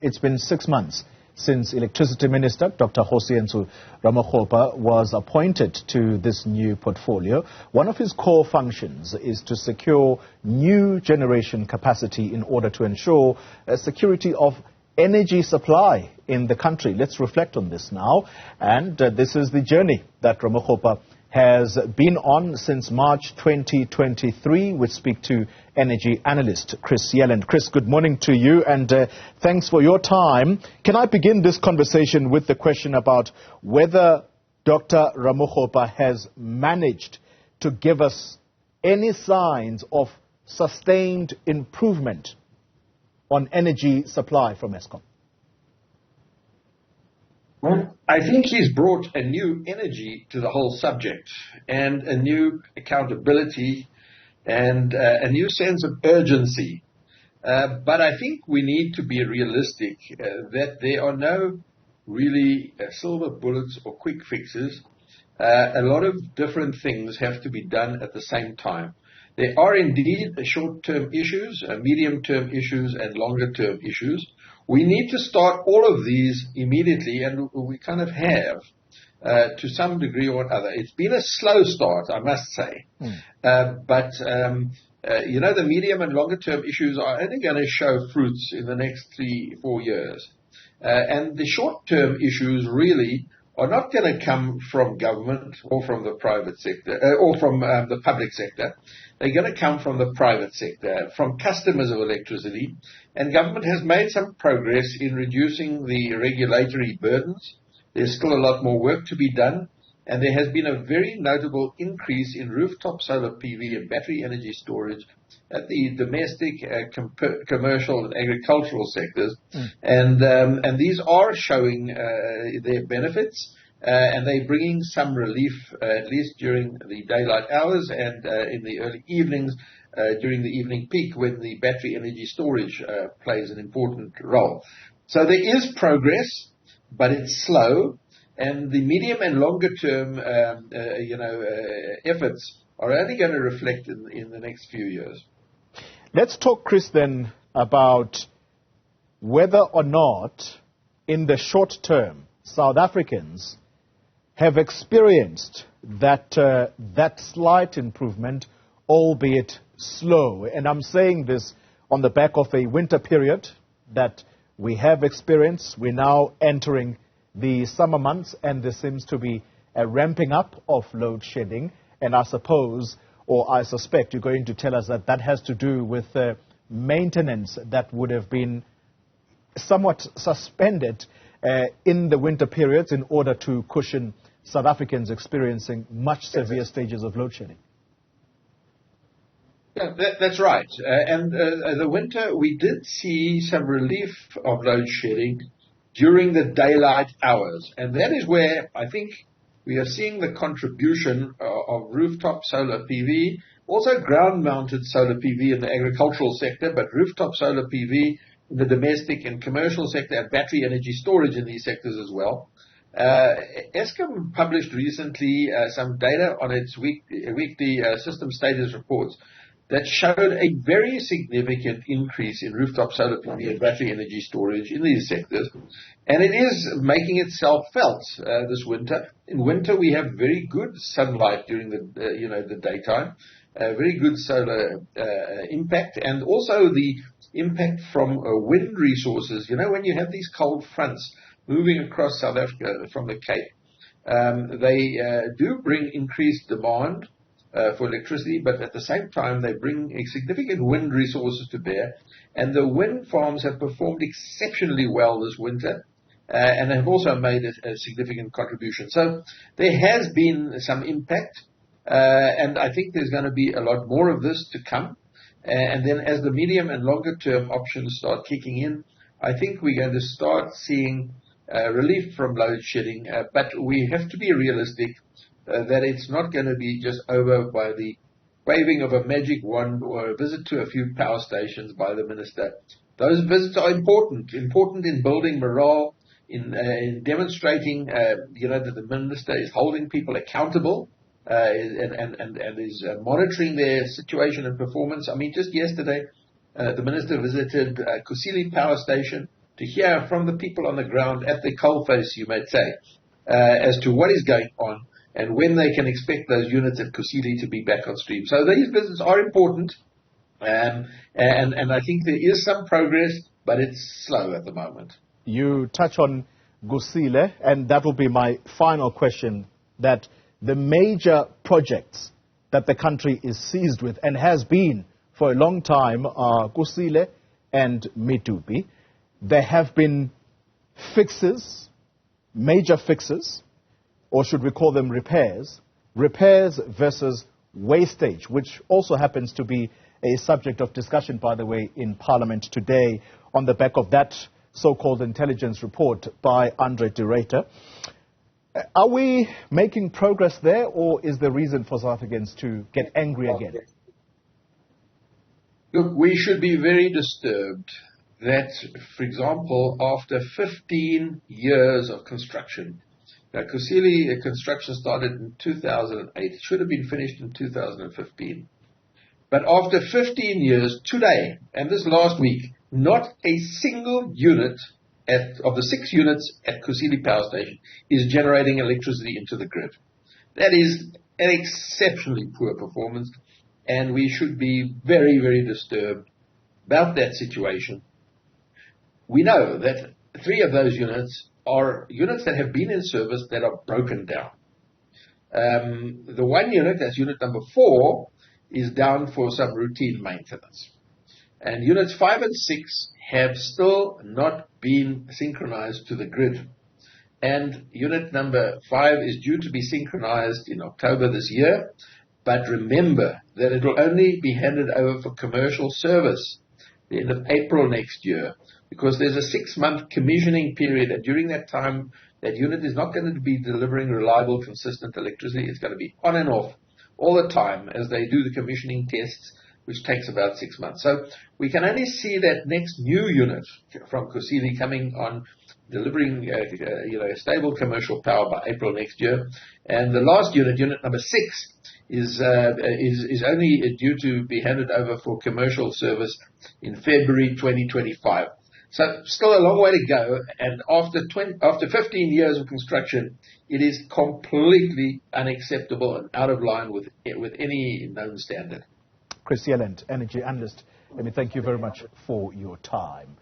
It's been 6 months since Electricity Minister Dr. Kgosientsho Ramokgopa was appointed to this new portfolio. One of his core functions is to secure new generation capacity in order to ensure security of energy supply in the country. Let's reflect on this now. And this is the journey that Ramokgopa has been on since March 2023. We speak to energy analyst Chris Yelland. Chris, good morning to you, and thanks for your time. Can I begin this conversation with the question about whether Dr. Ramokgopa has managed to give us any signs of sustained improvement on energy supply from Eskom? Well, I think he's brought a new energy to the whole subject and a new accountability and a new sense of urgency. But I think we need to be realistic that there are no really silver bullets or quick fixes. A lot of different things have to be done at the same time. There are indeed short-term issues, medium-term issues, and longer-term issues. We need to start all of these immediately, and we kind of have to some degree or another. It's been a slow start, I must say. But the medium and longer-term issues are only going to show fruits in the next 3-4 years. And the short-term issues really are not going to come from government or from the private sector or from the public sector. They're going to come from the private sector, from customers of electricity. And government has made some progress in reducing the regulatory burdens. There's still a lot more work to be done. And there has been a very notable increase in rooftop solar PV and battery energy storage at the domestic, commercial and agricultural sectors. And these are showing their benefits. And they're bringing some relief, at least during the daylight hours and in the early evenings, during the evening peak when the battery energy storage plays an important role. So there is progress, but it's slow. And the medium and longer term, efforts are only going to reflect in the next few years. Let's talk, Chris, then about whether or not in the short term, South Africans have experienced that slight improvement, albeit slow. And I'm saying this on the back of a winter period that we have experienced. We're now entering the summer months, and there seems to be a ramping up of load shedding. And I suppose, or I suspect, you're going to tell us that that has to do with maintenance that would have been somewhat suspended in the winter periods in order to cushion South Africans experiencing much severe stages of load shedding. Yeah, that's right. And the winter, we did see some relief of load shedding during the daylight hours. And that is where I think we are seeing the contribution of rooftop solar PV, also ground-mounted solar PV in the agricultural sector, but rooftop solar PV in the domestic and commercial sector, and battery energy storage in these sectors as well. Eskom published recently some data on its weekly system status reports that showed a very significant increase in rooftop solar PV and battery energy storage in these sectors. And it is making itself felt this winter. In winter, we have very good sunlight during the daytime, very good solar impact, and also the impact from wind resources. You know, when you have these cold fronts moving across South Africa from the Cape, they do bring increased demand for electricity, but at the same time they bring a significant wind resources to bear, and the wind farms have performed exceptionally well this winter, and have also made a significant contribution. So there has been some impact, and I think there's going to be a lot more of this to come. And then as the medium and longer term options start kicking in, I think we're going to start seeing relief from load shedding, but we have to be realistic that it's not going to be just over by the waving of a magic wand or a visit to a few power stations by the minister. Those visits are important in building morale, in demonstrating, that the minister is holding people accountable and is monitoring their situation and performance. I mean, just yesterday, the minister visited Kgosientsho power station to hear from the people on the ground at the coalface, you might say, as to what is going on and when they can expect those units at Kusile to be back on stream. So these visits are important, and I think there is some progress, but it's slow at the moment. You touch on Kusile, and that will be my final question, that the major projects that the country is seized with and has been for a long time are Kusile and Medupi. There have been fixes, major fixes, or should we call them repairs versus wastage, which also happens to be a subject of discussion, by the way, in Parliament today on the back of that so-called intelligence report by Andre de Ruyter. Are we making progress there, or is the reason for South Africans to get angry again? Look, we should be very disturbed that, for example, after 15 years of construction, now Kusile construction started in 2008, it should have been finished in 2015. But after 15 years, today, and this last week, not a single unit of the 6 units at Kusile Power Station is generating electricity into the grid. That is an exceptionally poor performance, and we should be very, very disturbed about that situation. We know that 3 of those units are units that have been in service that are broken down. The one unit, that's unit number 4, is down for some routine maintenance. And units 5 and 6 have still not been synchronized to the grid. And unit number 5 is due to be synchronized in October this year. But remember that it will only be handed over for commercial service the end of April next year, because there's a 6-month commissioning period, and during that time, that unit is not going to be delivering reliable, consistent electricity. It's going to be on and off all the time as they do the commissioning tests, which takes about 6 months. So we can only see that next new unit from Kusile coming on, delivering stable commercial power by April next year. And the last unit, unit number 6, is only due to be handed over for commercial service in February 2025. So still a long way to go, and after 15 years of construction, it is completely unacceptable and out of line with any known standard. Chris Yelland, energy analyst. Let me thank you very much for your time.